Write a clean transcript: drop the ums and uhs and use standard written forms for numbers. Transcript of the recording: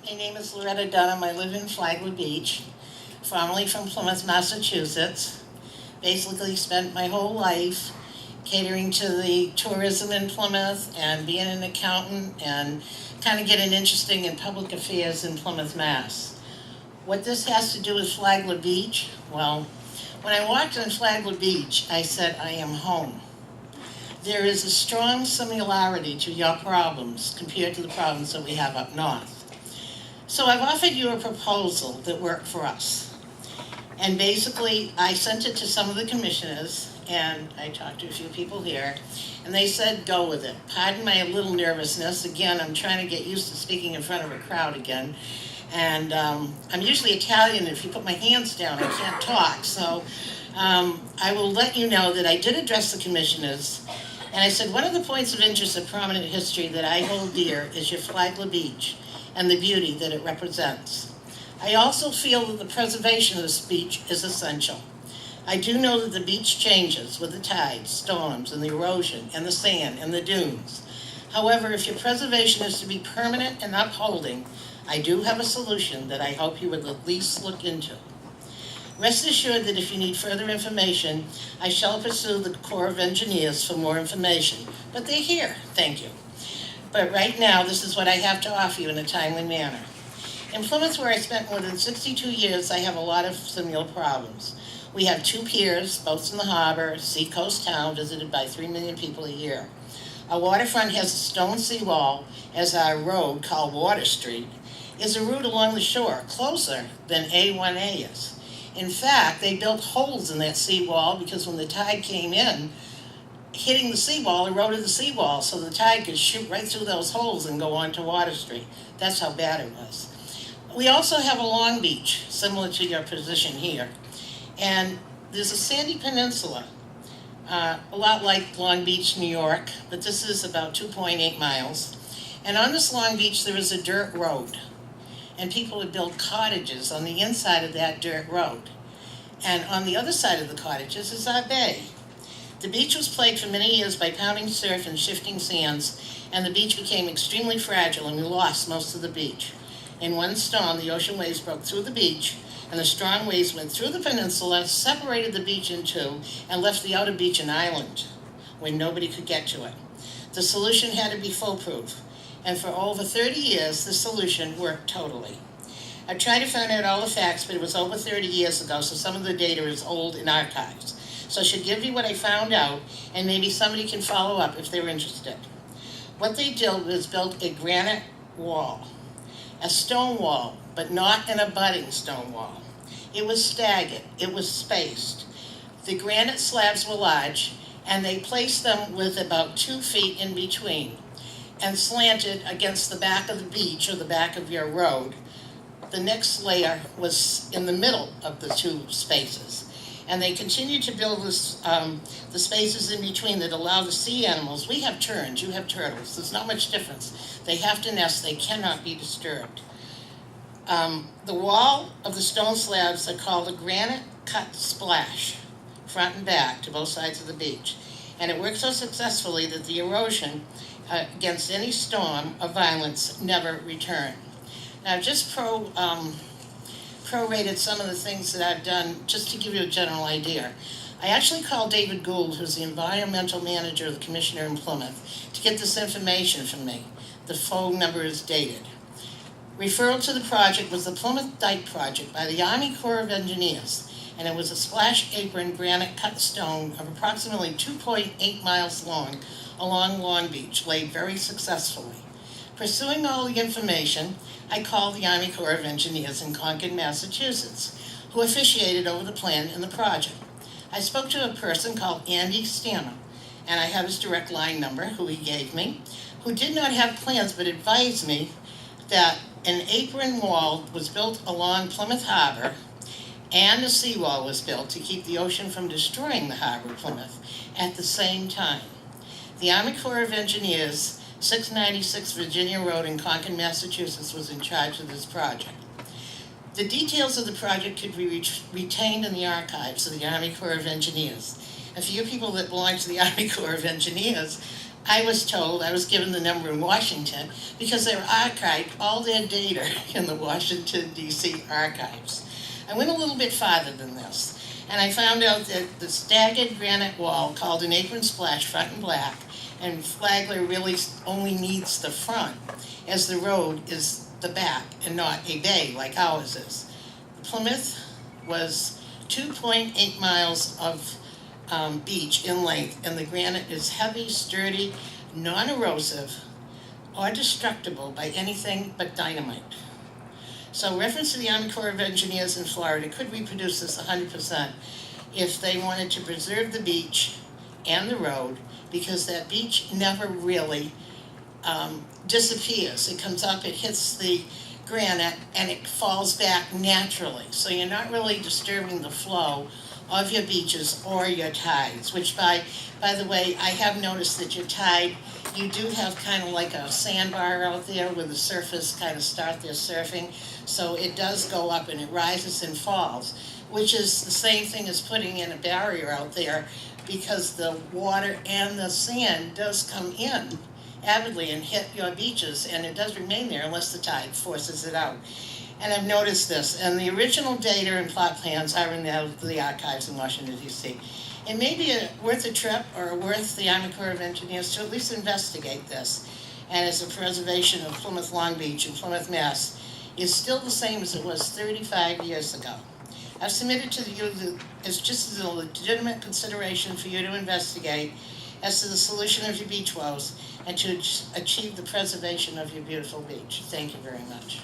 My name is Loretta Dunne. I live in Flagler Beach, formerly from Plymouth, Massachusetts. Basically spent my whole life catering to the tourism in Plymouth and being an accountant and kind of getting interesting in public affairs in Plymouth, Mass. What this has to do with Flagler Beach? Well, when I walked on Flagler Beach, I said, I am home. There is a strong similarity to your problems compared to the problems that we have up north. So I've offered you a proposal that worked for us. And basically, I sent it to some of the commissioners, and I talked to a few people here, and they said, go with it. Pardon my little nervousness. Again, I'm trying to get used to speaking in front of a crowd again. And I'm usually Italian. If you put my hands down, I can't talk. So I will let you know that I did address the commissioners. And I said, one of the points of interest of prominent history that I hold dear is your Flagler Beach and the beauty that it represents. I also feel that the preservation of this beach is essential. I do know that the beach changes with the tides, storms, and the erosion, and the sand, and the dunes. However, if your preservation is to be permanent and upholding, I do have a solution that I hope you would at least look into. Rest assured that if you need further information, I shall pursue the Corps of Engineers for more information. But they're here, thank you. But right now, this is what I have to offer you in a timely manner. In Plymouth, where I spent more than 62 years, I have a lot of similar problems. We have 2 piers, boats in the harbor, seacoast town visited by 3 million people a year. Our waterfront has a stone seawall, as our road, called Water Street, is a route along the shore, closer than A1A is. In fact, they built holes in that seawall because when the tide came in, hitting the seawall eroded the seawall so the tide could shoot right through those holes and go onto Water Street. That's how bad it was. We also have a long beach, similar to your position here. And there's a sandy peninsula, a lot like Long Beach, New York, but this is about 2.8 miles. And on this long beach, there is a dirt road. And people would build cottages on the inside of that dirt road. And on the other side of the cottages is our bay. The beach was plagued for many years by pounding surf and shifting sands, and the beach became extremely fragile, and we lost most of the beach. In one storm, the ocean waves broke through the beach, and the strong waves went through the peninsula, separated the beach in 2, and left the outer beach an island where nobody could get to it. The solution had to be foolproof. And for over 30 years, the solution worked totally. I tried to find out all the facts, but it was over 30 years ago, so some of the data is old in archives. So I should give you what I found out, and maybe somebody can follow up if they're interested. What they did was built a granite wall, a stone wall, but not an abutting stone wall. It was staggered, it was spaced. The granite slabs were large, and they placed them with about 2 feet in between, and slanted against the back of the beach or the back of your road. The next layer was in the middle of the 2 spaces. And they continued to build this, the spaces in between that allow the sea animals. We have terns, you have turtles. There's not much difference. They have to nest, they cannot be disturbed. The wall of the stone slabs are called a granite cut splash, front and back to both sides of the beach. And it worked so successfully that the erosion against any storm of violence never returned. Now, just prorated some of the things that I've done just to give you a general idea. I actually called David Gould, who's the environmental manager of the commissioner in Plymouth, to get this information from me. The phone number is dated. Referral to the project was the Plymouth Dike Project by the Army Corps of Engineers, and it was a splash apron granite cut stone of approximately 2.8 miles long along Long Beach, laid very successfully. Pursuing all the information, I called the Army Corps of Engineers in Concord, Massachusetts, who officiated over the plan in the project. I spoke to a person called Andy Stanham, and I have his direct line number, who he gave me, who did not have plans but advised me that an apron wall was built along Plymouth Harbor, and a seawall was built to keep the ocean from destroying the harbor of Plymouth at the same time. The Army Corps of Engineers, 696 Virginia Road in Concord, Massachusetts, was in charge of this project. The details of the project could be retained in the archives of the Army Corps of Engineers. A few people that belong to the Army Corps of Engineers I was told, I was given the number in Washington because they archived all their data in the Washington, D.C. archives. I went a little bit farther than this, and I found out that the staggered granite wall called an apron splash, front and black, and Flagler really only needs the front, as the road is the back and not a bay like ours is. Plymouth was 2.8 miles of beach in length, and the granite is heavy, sturdy, non-erosive, or destructible by anything but dynamite. So reference to the Army Corps of Engineers in Florida could reproduce this 100% if they wanted to preserve the beach and the road, because that beach never really disappears. It comes up, it hits the granite, and it falls back naturally. So you're not really disturbing the flow of your beaches or your tides, which by the way, I have noticed that your tide, you do have kind of like a sandbar out there where the surfers kind of start their surfing. So it does go up and it rises and falls, which is the same thing as putting in a barrier out there, because the water and the sand does come in avidly and hit your beaches, and it does remain there unless the tide forces it out. And I've noticed this, and the original data and plot plans are in the archives in Washington, D.C. It may be worth a trip or worth the Army Corps of Engineers to at least investigate this, and as the preservation of Plymouth Long Beach and Plymouth, Mass. is still the same as it was 35 years ago. I've submitted to you as just as a legitimate consideration for you to investigate as to the solution of your beach woes and to achieve the preservation of your beautiful beach. Thank you very much.